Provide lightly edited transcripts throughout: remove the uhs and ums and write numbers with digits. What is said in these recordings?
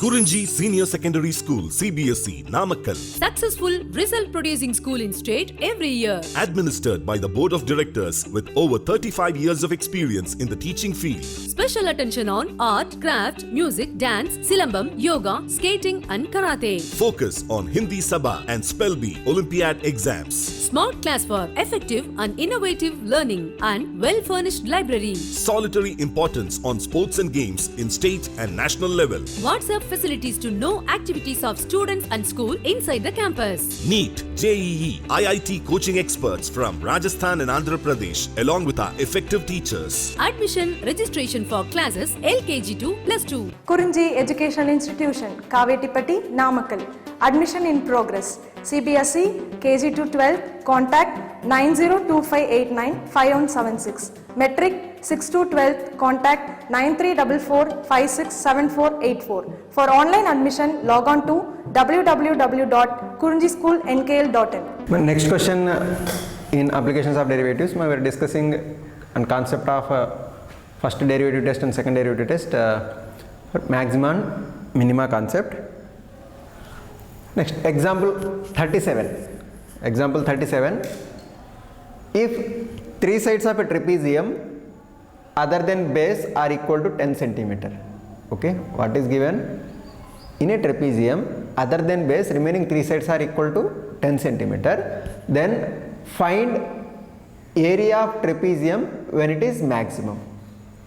Kurinji Senior Secondary School, CBSE, Namakkal. Successful result producing school in state every year. Administered by the Board of Directors with over 35 years of experience in the teaching field. Special attention on art, craft, music, dance, silambam, yoga, skating and karate. Focus on Hindi Sabha and Spell Bee Olympiad exams. Smart class for effective and innovative learning and well-furnished library. Solitary importance on sports and games in state and national level. WhatsApp facilities to know activities of students and school inside the campus. NEET, JEE, IIT coaching experts from Rajasthan and Andhra Pradesh along with our effective teachers. Admission registration for classes LKG to +2. Kurinji Educational Institution, Kavetipatti, Namakkal. Admission in progress. CBSE, KG to 12, contact 9025895176. Metric 6 to 12, contact 9344567484. For online admission, log on to www.kurinjischoolnkl.in. My next question in applications of derivatives, we are discussing on concept of first derivative test and second derivative test, maxima and minima concept. Next, example 37. Example 37. If three sides of a trapezium other than base are equal to 10 centimeter. Okay, what is given? In a trapezium, other than base, remaining three sides are equal to 10 centimeter. Then find area of trapezium when it is maximum.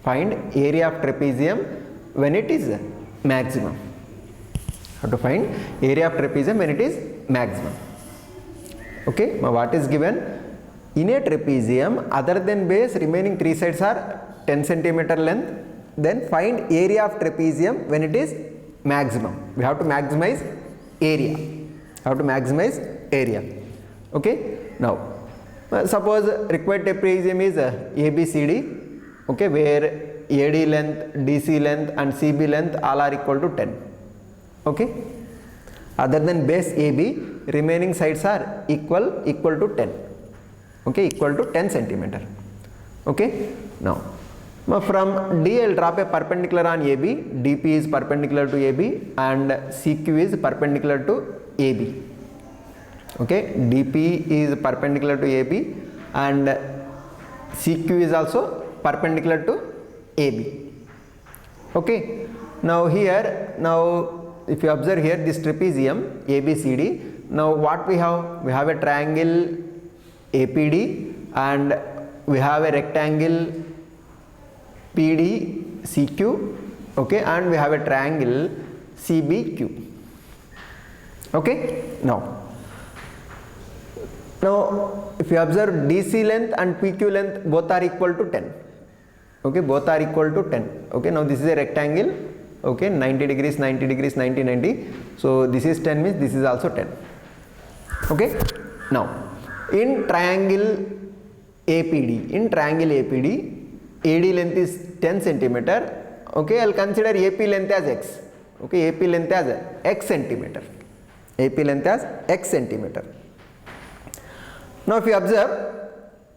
Find area of trapezium when it is maximum. How to find area of trapezium when it is maximum. Okay, now what is given? In a trapezium, other than base, remaining three sides are 10 centimeter length. Then find area of trapezium when it is maximum. We have to maximize area. How to maximize area? Okay. Now, suppose required trapezium is ABCD. Okay, where AD length, DC length, and CB length all are equal to 10. Okay. Other than base AB, remaining sides are equal to 10. Okay, equal to 10 centimeter. Okay. Now from D I will drop a perpendicular on AB. DP is perpendicular to AB and CQ is perpendicular to AB. Okay, DP is perpendicular to AB and CQ is also perpendicular to AB. Okay. Now here, if you observe here this trapezium ABCD, now what we have? We have a triangle APD and we have a rectangle PD CQ, okay, and we have a triangle CBQ. Okay. Now if you observe DC length and PQ length both are equal to 10. Okay, both are equal to 10. Okay, now this is a rectangle. Okay, 90 degrees, 90 degrees, 90, 90. So this is 10 means this is also 10. Okay. Now in triangle APD, AD length is 10 centimeter. Okay, I will consider AP length as X. Okay, AP length as X centimeter. AP length as X centimeter. Now if you observe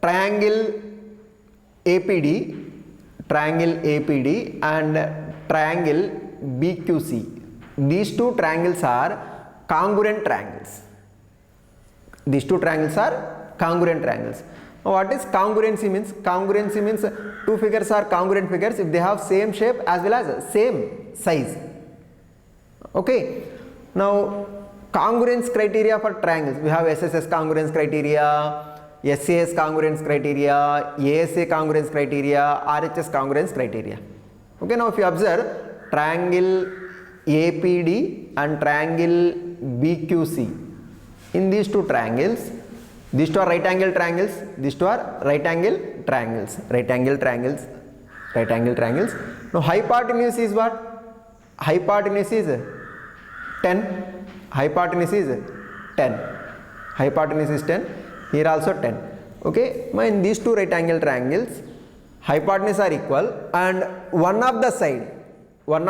triangle APD and triangle BQC, these two triangles are congruent triangles. These two triangles are congruent triangles. Now what is congruency means? Congruency means two figures are congruent figures if they have same shape as well as same size. Okay. Now congruence criteria for triangles, we have SSS congruence criteria, SAS congruence criteria, ASA congruence criteria, RHS congruence criteria. Okay. Now if you observe triangle APD and triangle BQC, in these two triangles, these two are right angle triangles, these two are right angle triangles. Now hypotenuse is what? Hypotenuse is 10. Hypotenuse is 10. Hypotenuse is 10. Here also 10. Okay. Now in these two right angle triangles, hypotenuse are equal and one of the side what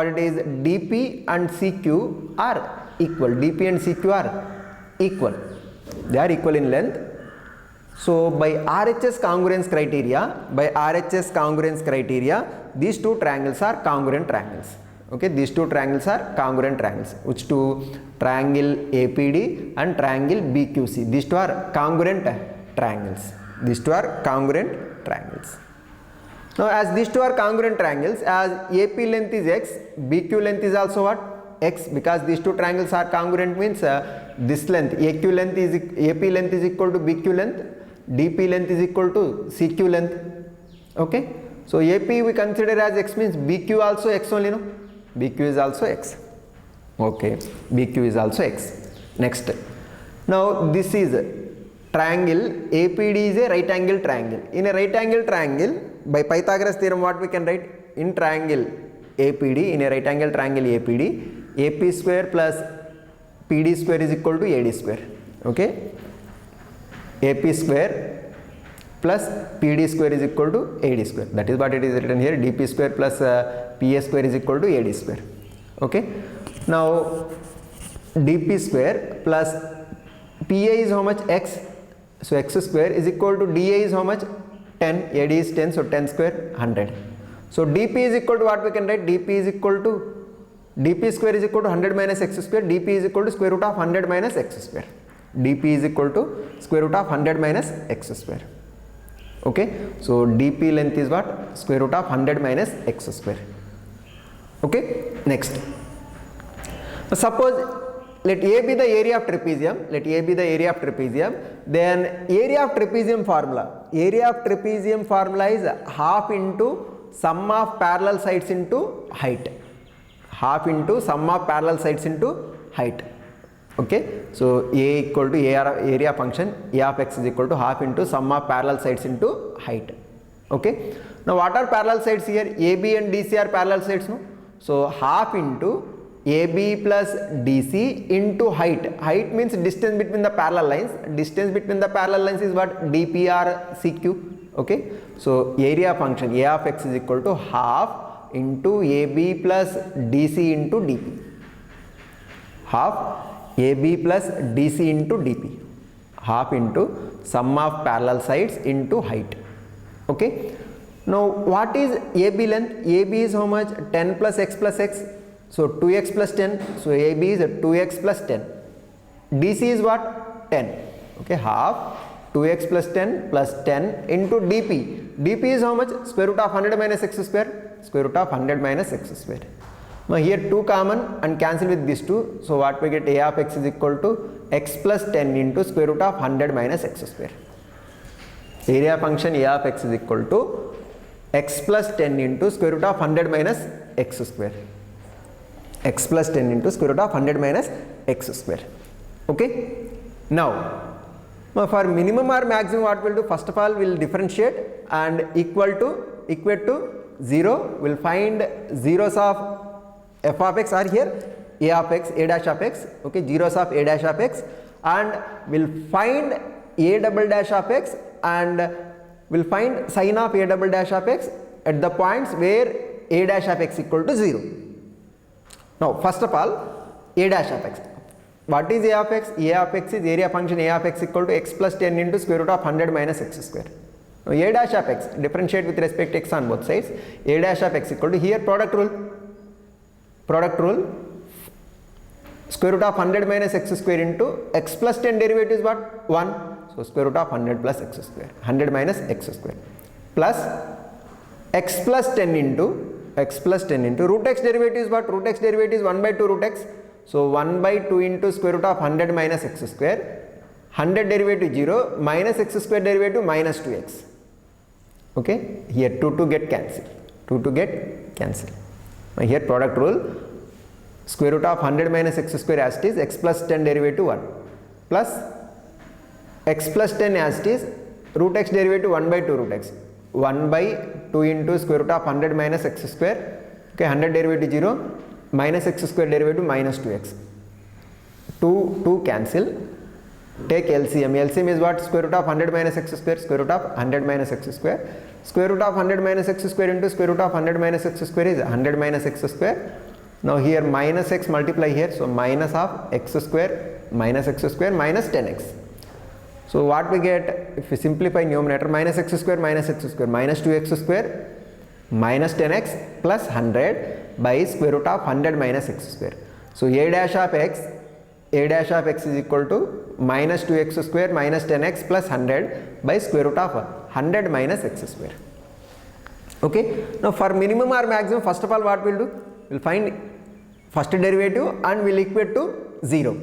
it is, DP and CQ are equal. DP and CQ are equal. They are equal in length. So by RHS congruence criteria, these two triangles are congruent triangles. Okay, these two triangles are congruent triangles. Which two? Triangle APD and triangle BQC. These two are congruent triangles. These two are congruent triangles. Now as these two are congruent triangles, as AP length is x, BQ length is also what? X, because these two triangles are congruent means this length AP length is equal to BQ length, DP length is equal to CQ length. Okay, so AP we consider as x means BQ also x only, no? BQ is also x. Okay, BQ is also x. Next, now this is triangle APD is a right angle triangle. In a right angle triangle, by Pythagoras theorem, what we can write? In triangle APD, in a right angle triangle APD, AP square plus PD square is equal to AD square. Okay, AP square plus PD square is equal to AD square. That is what it is written here. DP square plus PA square is equal to AD square. Okay, now DP square plus PA is how much? X. So x square is equal to DA is how much? 10. AD is 10, so 10 square 100. So DP is equal to what we can write? DP is equal to DP square is equal to 100 minus x square. DP is equal to square root of 100 minus x square. DP is equal to square root of 100 minus x square. Okay, so DP length is what? Square root of 100 minus x square. Okay, next. Suppose let A be the area of trapezium. Let A be the area of trapezium. Then area of trapezium formula. Area of trapezium formula is half into sum of parallel sides into height. Half into sum of parallel sides into height. Okay, so A equal to area function A of x is equal to half into sum of parallel sides into height. Okay, now what are parallel sides here? AB and DC are parallel sides, no? So half into AB plus DC into height. Height means distance between the parallel lines. Distance between the parallel lines is what? DP or CQ. Okay, so area function A of x is equal to half into AB plus DC into DP. Half AB plus DC into DP. Half into sum of parallel sides into height. Okay, now what is AB length? AB is how much? 10 plus x plus x. So 2x plus 10. So AB is 2x plus 10. DC is what? 10. Okay, half 2x plus 10 plus 10 into DP. DP is how much? Square root of 100 minus x square. Square root of 100 minus x square. Now here 2 common and cancel with these 2. So what we get? A of x is equal to x plus 10 into square root of 100 minus x square. Area function A of x is equal to x plus 10 into square root of 100 minus x square. X plus 10 into square root of 100 minus x square. Okay, now for minimum or maximum, what we'll do? First of all, we'll differentiate and equate to 0. We'll find zeros of f of x are here a of x, a dash of x. Okay, zeros of a dash of x, and we'll find a double dash of x, and we'll find sin of a double dash of x at the points where a dash of x equal to 0. Now first of all, a dash of x. What is a of x? A of x is area function A of x equal to x plus 10 into square root of 100 minus x square. Now a dash of x, differentiate with respect to x on both sides. A dash of x equal to, here product rule, square root of 100 minus x square into x plus 10 derivative is what? 1. So square root of 100 plus x square, 100 minus x square, plus x plus 10 into root x derivative is what? Root x derivative is 1 by 2 root x. So 1 by 2 into square root of 100 minus x square, 100 derivative 0, minus x square derivative minus 2x. Okay, here 2 get cancelled. Now here product rule, square root of 100 minus x square as it is, x plus 10 derivative 1, plus x plus 10 as it is, root x derivative 1 by 2 root x. 1 by 2 into square root of 100 minus x square. Okay, 100 derivative 0, minus x square derivative minus 2x. 2 cancel. Take LCM. LCM is what? Square root of 100 minus x square, square root of 100 minus x square. Square root of 100 minus x square into square root of 100 minus x square is 100 minus x square. Now here minus x multiply here, so minus of x square minus 10x. So what we get if we simplify numerator? Minus x square minus 2x square minus 10x plus 100 by square root of 100 minus x square. So a dash of x is equal to minus 2x square minus 10x plus 100 by square root of 100 minus x square. Okay. Now for minimum or maximum, first of all what we'll do? We'll find first derivative and we'll equate to 0.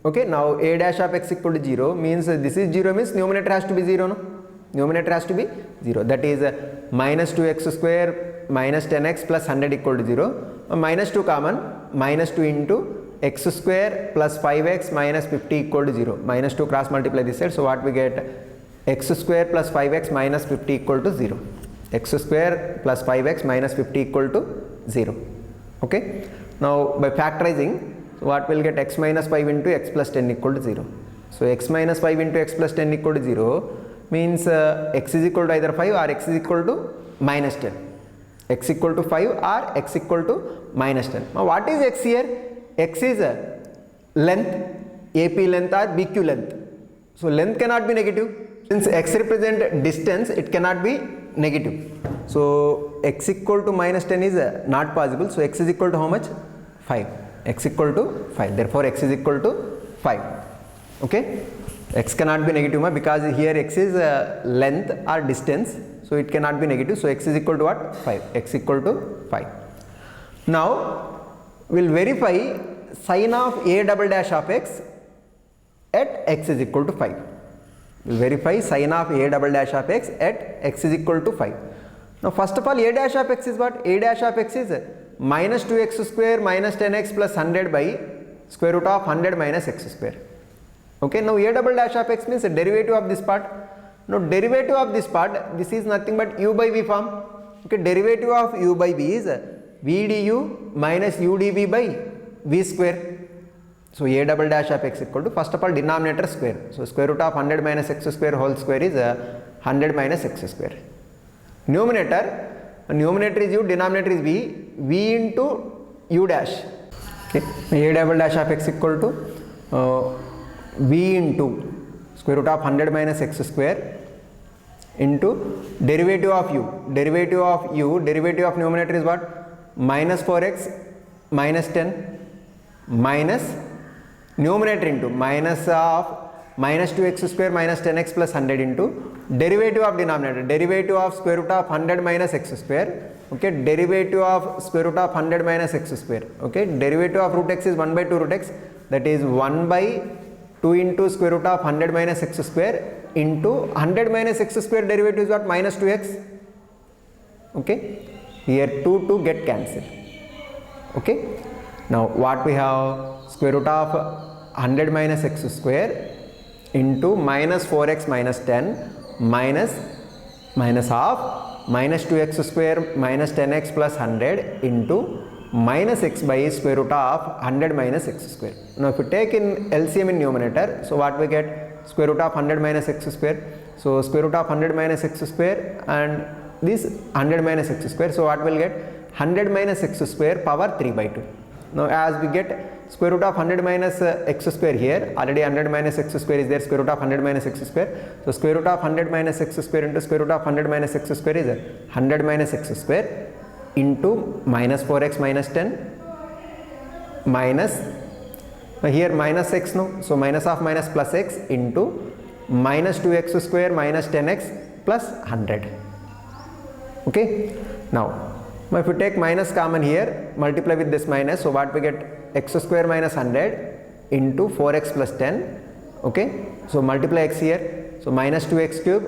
Okay. Now a dash of x equal to 0 means this is 0 means numerator has to be 0. No? Numerator has to be 0. That is minus 2x square minus 10x plus 100 equal to 0. Minus 2 common, minus 2 into x square plus 5x minus 50 equal to 0. Minus 2 cross multiply this side. So what we get? X square plus 5x minus 50 equal to 0. X square plus 5x minus 50 equal to 0. Okay. Now by factorizing, so what will get? X minus 5 into x plus 10 equal to 0. So x minus 5 into x plus 10 equal to 0 means x is equal to either 5 or x is equal to minus 10. X equal to 5 or x equal to minus 10. Now what is x here? X is length, AP length or BQ length. So length cannot be negative. Since x represent distance, it cannot be negative. So x equal to minus 10 is not possible. So x is equal to how much? 5. X equal to 5. Therefore x is equal to 5. Okay. X cannot be negative because here x is length or distance. So it cannot be negative. So x is equal to what? 5. X equal to 5. Now we will verify sin of a double dash of x at x is equal to 5. We will verify sin of a double dash of x at x is equal to 5. Now first of all, a dash of x is what? A dash of x is minus 2x square minus 10x plus 100 by square root of 100 minus x square. Okay. Now a double dash of x means the derivative of this part. Now derivative of this part, this is nothing but u by v form. Okay. Derivative of u by v is v du minus u dv by v square. So a double dash of x equal to, first of all, denominator square. So square root of 100 minus x square whole square is 100 minus x square. Numerator is u, denominator is v into u dash. Okay. A double dash of x equal to v into square root of 100 minus x square into derivative of u. Derivative of numerator is what? Minus 4x minus 10 minus numerator into minus of minus 2x square minus 10x plus 100 into derivative of denominator. Derivative of square root of 100 minus x square. Okay. Derivative of square root of 100 minus x square. Okay. Derivative of root x is 1 by 2 root x. That is 1 by 2 into square root of 100 minus x square into 100 minus x square derivative is what? Minus 2x. Okay. Here 2 get cancelled. Okay. Now what we have? Square root of 100 minus x square into minus 4x minus 10 minus half minus 2x square minus 10x plus 100 into minus x by square root of 100 minus x square. Now if you take in LCM in numerator, so what we get? Square root of 100 minus x square. So square root of 100 minus x square and this 100 minus x square. So what will get? 100 minus x square power 3 by 2. Now as we get square root of 100 minus x square here, already 100 minus x square is there, square root of 100 minus x square. So square root of 100 minus x square into square root of 100 minus x square is 100 minus x square into minus 4x minus 10 minus, here minus x, no, so minus of minus plus x into minus 2x square minus 10x plus 100. Okay. Now if you take minus common here, multiply with this minus, so what we get? X square minus 100 into 4x plus 10. Okay. So multiply x here, so minus 2x cube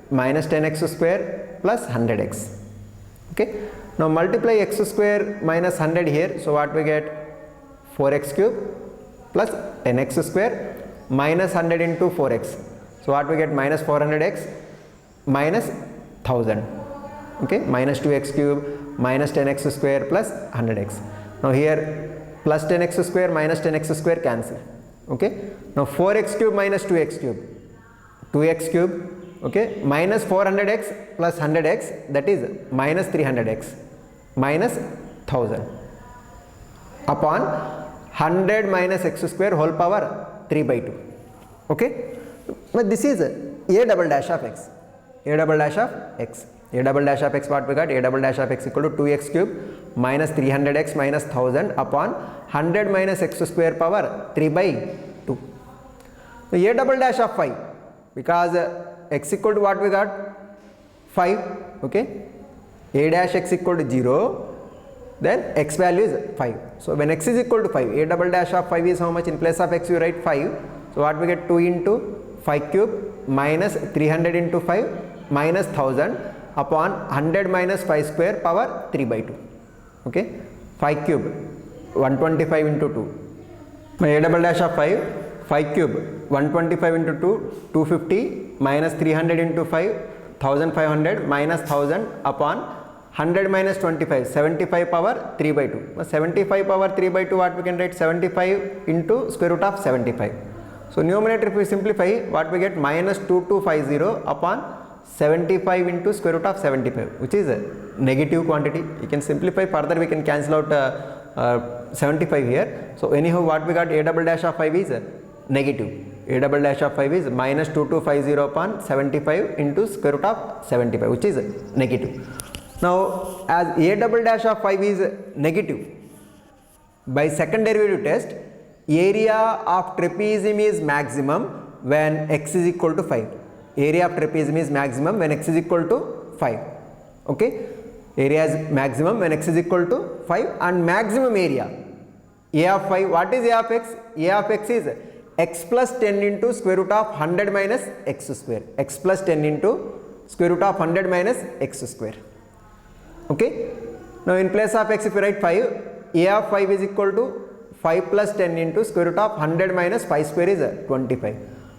minus 10x square plus 100x. Okay. Now multiply x square minus 100 here, so what we get? 4x cube plus 10x square minus 100 into 4x. So what we get? Minus 400x minus 1000. Okay. Minus 2x cube minus 10x square plus 100x. Now here plus 10x square minus 10x square cancel. Okay. Now 4x cube minus 2x cube, 2x cube, okay, minus 400x plus 100x, that is minus 300x minus 1000 upon 100 minus x square whole power 3 by 2. Okay. But this is a double dash of x, a double dash of x. A double dash of x, what we got? A double dash of x equal to 2x cube minus 300x minus 1000 upon 100 minus x square power 3 by 2. So a double dash of 5, because x equal to what we got? 5, okay? A dash x equal to 0, then x value is 5. So when x is equal to 5, a double dash of 5 is how much? In place of x you write 5. So what we get? 2 into 5 cube minus 300 into 5 minus 1000 upon 100 minus 5 square power 3 by 2. Okay? 5 cube 125 into 2. My a double dash of 5 cube 125 into 2 250 minus 300 into 5 1500 minus 1000 upon 100 minus 25 75 power 3 by 2. 75 power 3 by 2, what we can write? 75 into square root of 75. So numerator if we simplify, what we get? Minus 2250 upon 75 into square root of 75, which is a negative quantity. You can simplify further, we can cancel out 75 here. So anyhow what we got? A double dash of 5 is negative. A double dash of 5 is minus 2250 upon 75 into square root of 75, which is negative. Now as a double dash of 5 is negative, by second derivative test, area of trapezium is maximum when x is equal to 5. Area of trapezium is maximum when x is equal to 5. Okay? Area is maximum when x is equal to 5, and maximum area a of 5. What is a of x? A of x is x plus 10 into square root of 100 minus x square. X plus 10 into square root of 100 minus x square. Okay? Now in place of x if you write 5, a of 5 is equal to 5 plus 10 into square root of 100 minus 5 square is 25.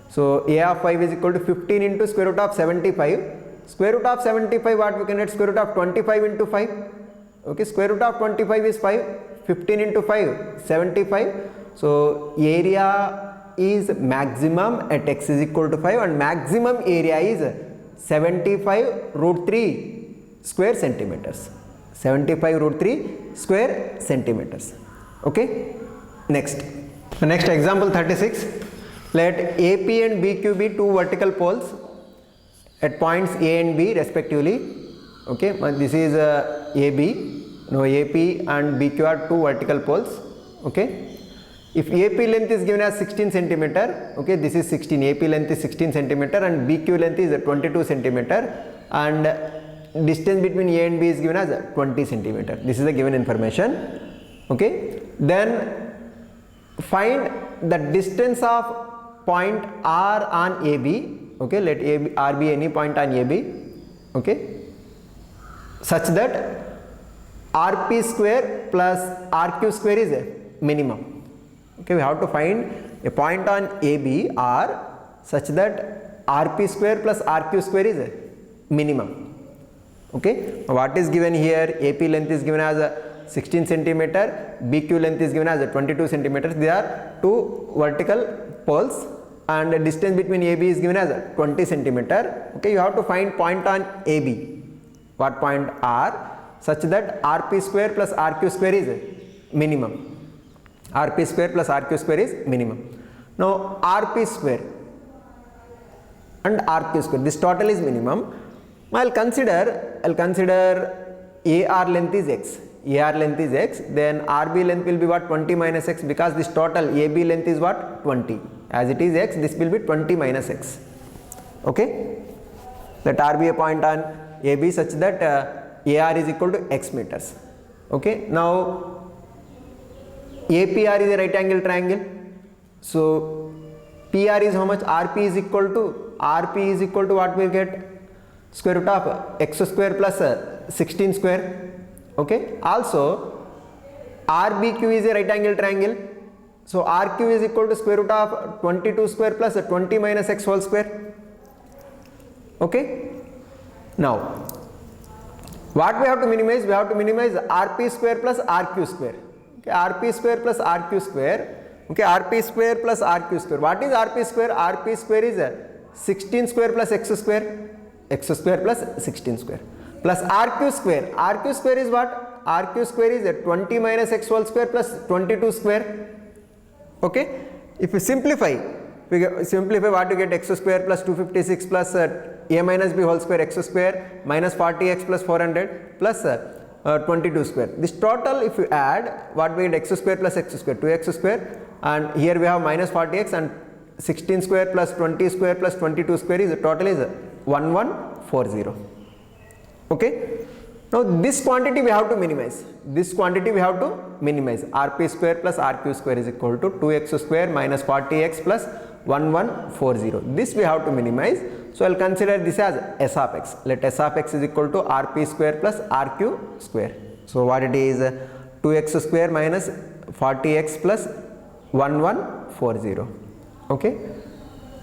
So a of 5 is equal to 15 into square root of 75. Square root of 75, what we can get? Square root of 25 into 5. Okay, square root of 25 is 5. 15 into 5, 75. So area is maximum at x is equal to 5, and maximum area is 75 root 3 square centimeters. 75 root 3 square centimeters. Okay. Next. The next example 36. Let AP and BQ be two vertical poles at points A and B respectively. Okay. This is AB. Now AP and BQ are two vertical poles. Okay. If AP length is given as 16 centimeter, okay, this is 16. AP length is 16 centimeter and BQ length is 22 centimeter, and distance between A and B is given as 20 centimeter. This is the given information. Okay. Then find the distance of point R on AB. Okay, let R be any point on AB. Okay, such that RP square plus RQ square is a minimum. Okay, we have to find a point on AB R such that RP square plus RQ square is a minimum. Okay, what is given here? AP length is given as 16 centimeter, BQ length is given as 22 centimeters. They are two vertical poles, and the distance between AB is given as 20 centimeter. Okay, you have to find point on AB. What point? R, such that RP square plus RQ square is minimum. RP square plus RQ square is minimum. Now RP square and RQ square, this total is minimum. I'll consider AR length is x. AR length is x, then RB length will be what? 20 minus x, because this total AB length is what? 20. As it is x, this will be 20 minus x. Okay. Let R be a point on AB such that AR is equal to x meters. Okay. Now APR is a right angle triangle. So PR is how much? RP is equal to what we get? Square root of x square plus 16 square. Okay. Also RBQ is a right angle triangle. So RQ is equal to square root of 22 square plus 20 minus x whole square. Okay. Now what we have to minimize? We have to minimize RP square plus RQ square. Okay. RP square plus RQ square. Okay. RP square plus RQ square. What is RP square? RP square is 16 square plus x square. X square plus 16 square. Plus RQ square. RQ square is what? RQ square is 20 minus x whole square plus 22 square. Okay. If we simplify we simplify what you get, x square plus 256 plus a minus b whole square, x square minus 40x plus 400 plus 22 square. This total if you add, what we get, x square plus x square, 2x square, and here we have minus 40x, and 16 square plus 20 square plus 22 square is the total is 1140. Okay. Now this quantity we have to minimize. This quantity we have to minimize. Rp square plus Rq square is equal to 2x square minus 40x plus 1140. This we have to minimize. So I'll consider this as S of x. Let S of x is equal to Rp square plus Rq square. So what it is, 2x square minus 40x plus 1140. Okay.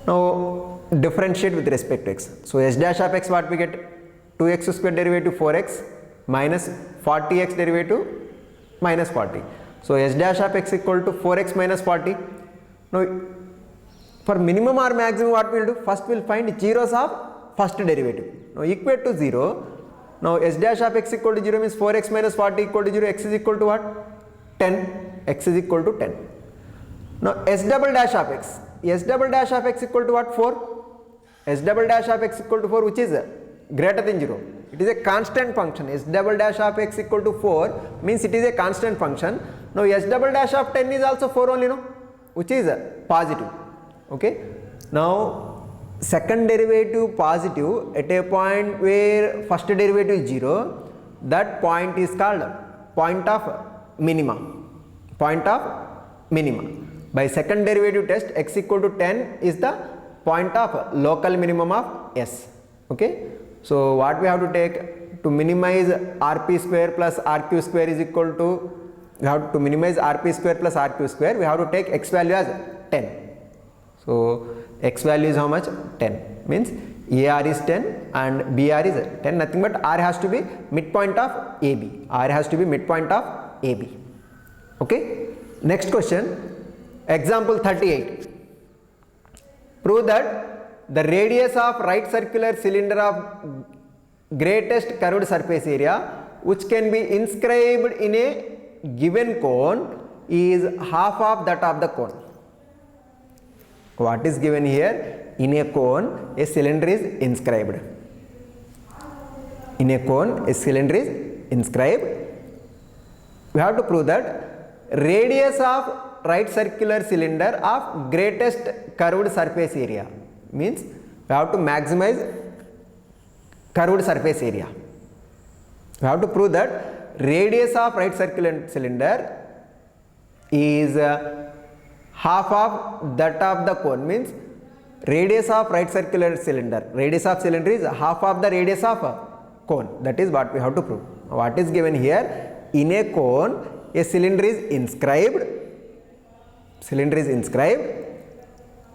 Now differentiate with respect to x. So S dash of x, what we get, 2x square derivative 4x minus 40x derivative minus 40. So S dash of x equal to 4x minus 40. Now for minimum or maximum, what we will do, first we will find zeros of first derivative. Now equate to 0. Now S dash of x equal to 0 means 4x minus 40 equal to 0, x is equal to what, 10, x is equal to 10. Now S double dash of x, S double dash of x equal to what, 4, S double dash of x equal to 4, which is greater than 0. It is a constant function. S double dash of x equal to 4 means it is a constant function. Now S double dash of 10 is also 4 only, no, which is positive. Okay. Now second derivative positive at a point where first derivative is 0, that point is called point of minima. Point of minima. By second derivative test, x equal to 10 is the point of local minimum of S. Okay. So what we have to take to minimize Rp square plus Rq square is equal to, we have to minimize Rp square plus Rq square, we have to take x value as 10. So x value is how much, 10, means AR is 10 and BR is 10, nothing but R has to be midpoint of AB. R has to be midpoint of AB. Okay. Next question, example 38. Prove that the radius of right circular cylinder of greatest curved surface area which can be inscribed in a given cone is half of that of the cone. What is given here? In a cone, a cylinder is inscribed. In a cone, a cylinder is inscribed. We have to prove that radius of right circular cylinder of greatest curved surface area, means we have to maximize curved surface area. We have to prove that radius of right circular cylinder is half of that of the cone, means radius of right circular cylinder, radius of cylinder is half of the radius of cone. That is what we have to prove. What is given here? In a cone, a cylinder is inscribed. Cylinder is inscribed.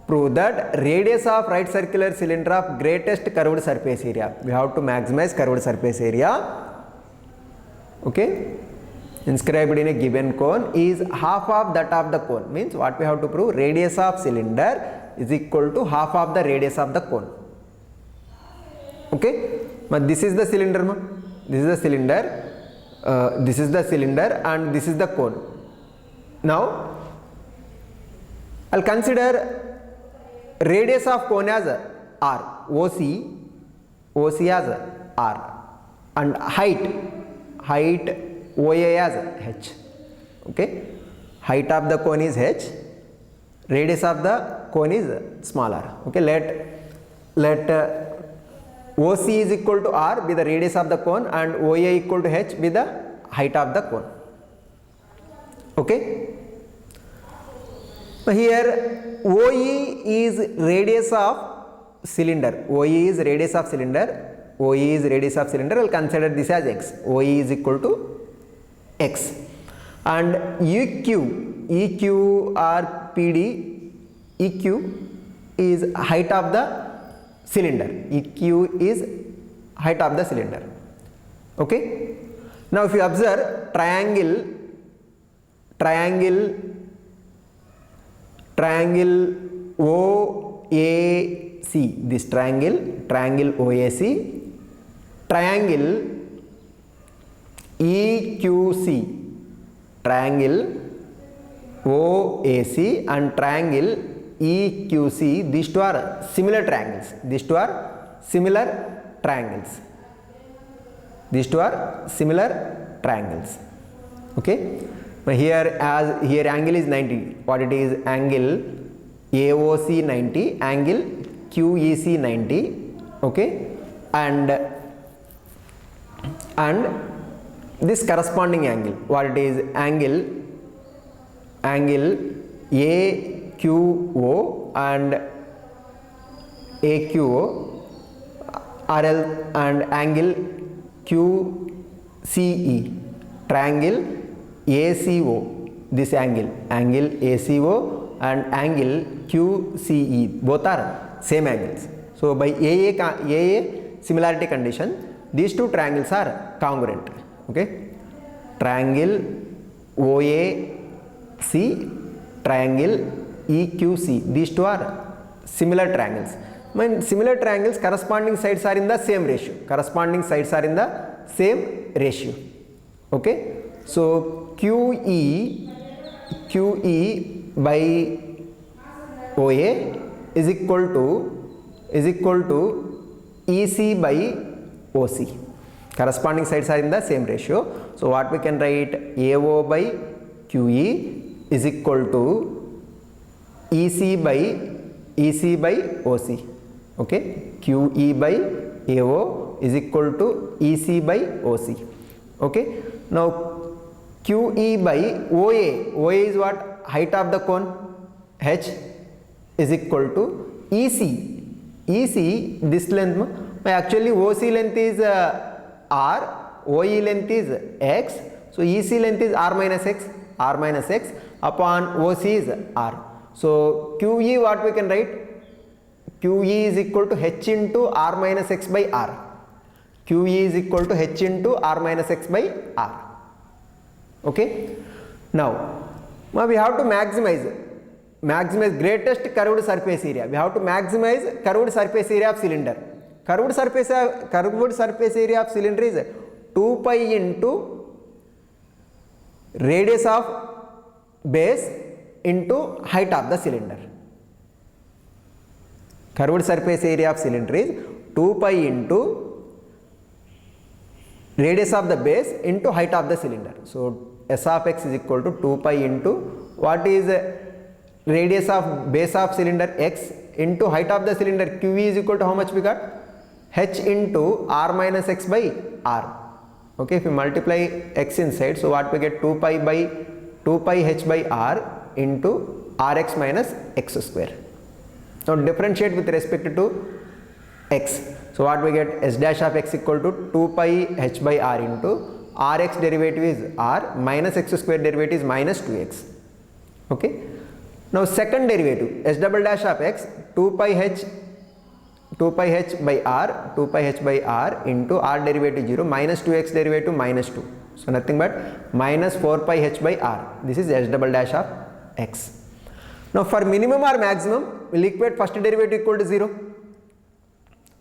Prove that radius of right circular cylinder of greatest curved surface area. We have to maximize curved surface area. Okay. Inscribed in a given cone is half of that of the cone, means what we have to prove, radius of cylinder is equal to half of the radius of the cone. Okay. But this is the cylinder, this is the cylinder, this is the cylinder and this is the cone. Now I'll consider radius of cone as R, OC as R, and height OA as H. Okay. Height of the cone is H, radius of the cone is smaller. Okay. Let OC is equal to R be the radius of the cone and OA equal to H be the height of the cone. Okay. Here OE is radius of cylinder. OE is radius of cylinder. OE is radius of cylinder. I will consider this as X. OE is equal to X. And EQ or PD, EQ is height of the cylinder. EQ is height of the cylinder. Okay. Now if you observe triangle OAC, this triangle OAC, triangle EQC, triangle OAC and triangle EQC, these two are similar triangles. These two are similar triangles. These two are similar triangles. Okay. Now here, as here angle is 90. What it is? Angle AOC 90, angle QEC 90. Okay. And this corresponding angle, what it is? Angle AQO and AQO RL and angle QCE, triangle ACO, this angle ACO and angle QCE, both are same angles. So by AA similarity condition, these two triangles are congruent. Okay, triangle OAC, triangle EQC, these two are similar triangles. When similar triangles, corresponding sides are in the same ratio. Corresponding sides are in the same ratio. Okay, so QE by OA is equal to EC by OC. Corresponding sides are in the same ratio. So what we can write? AO by QE is equal to EC by OC. Okay, QE by AO is equal to EC by OC. Okay, now QE by OA is what? Height of the cone, H, is equal to EC, this length, actually OC length is R, OE length is X, so EC length is R minus X upon OC is R. So QE, what we can write? QE is equal to H into R minus X by R. QE is equal to H into R minus X by R. Okay. Now we have to maximize greatest curved surface area. We have to maximize curved surface area of cylinder. Curved surface area of cylinder is 2 pi into radius of base into height of the cylinder. Curved surface area of cylinder is 2 pi into radius of the base into height of the cylinder. So S of x is equal to 2 pi into what is radius of base of cylinder x into height of the cylinder QE is equal to how much we got? H into R minus X by R. Okay, if we multiply x inside, so what we get? 2 pi H by R into Rx minus x square. Now differentiate with respect to x. So what we get? S dash of x equal to 2 pi H by R into Rx derivative is R minus x square derivative is minus 2x. Okay. Now second derivative, S double dash of x, 2 pi H by R into R derivative 0 minus 2x derivative minus 2. So nothing but minus 4 pi H by R. This is S double dash of x. Now for minimum or maximum, we'll equate first derivative equal to 0.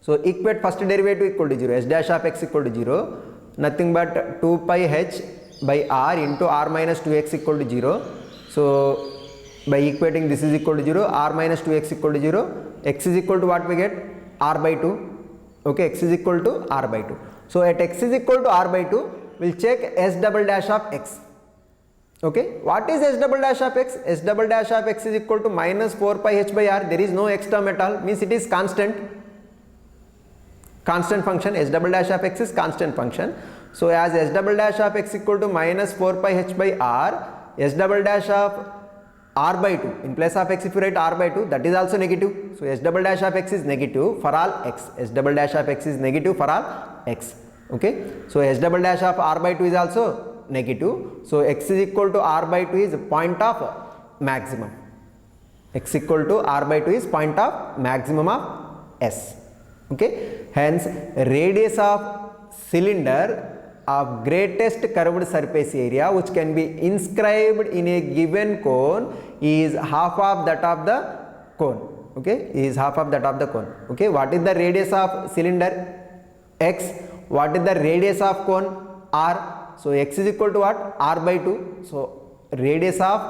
So equate first derivative equal to 0. S dash of x equal to 0. Nothing but 2 pi H by R into R minus 2x equal to 0. So by equating this is equal to 0, R minus 2x equal to 0, x is equal to what we get? R by 2. Okay, x is equal to R by 2. So at x is equal to R by 2, we'll check S double dash of x. Okay, what is S double dash of x? S double dash of x is equal to minus 4 pi H by R. There is no x term at all, means it is constant function. S double dash of x is constant function. So as S double dash of x equal to minus 4 pi H by R, S double dash of R by 2, in place of x if you write R by 2, that is also negative. So S double dash of x is negative for all x. S double dash of x is negative for all x. Okay. So S double dash of R by 2 is also negative. So x is equal to R by 2 is point of maximum. X equal to R by 2 is point of maximum of S. Okay. Hence radius of cylinder of greatest curved surface area which can be inscribed in a given cone is half of that of the cone. Okay, is half of that of the cone. Okay, what is the radius of cylinder? X. What is the radius of cone? R. So x is equal to what? R by 2. So radius of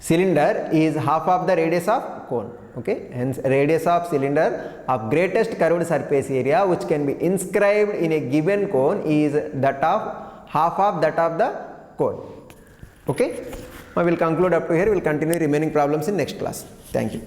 cylinder is half of the radius of cone. Okay, hence radius of cylinder of greatest curved surface area which can be inscribed in a given cone is that of half of that of the cone. Okay, I will conclude up to here. We will continue remaining problems in next class. Thank you.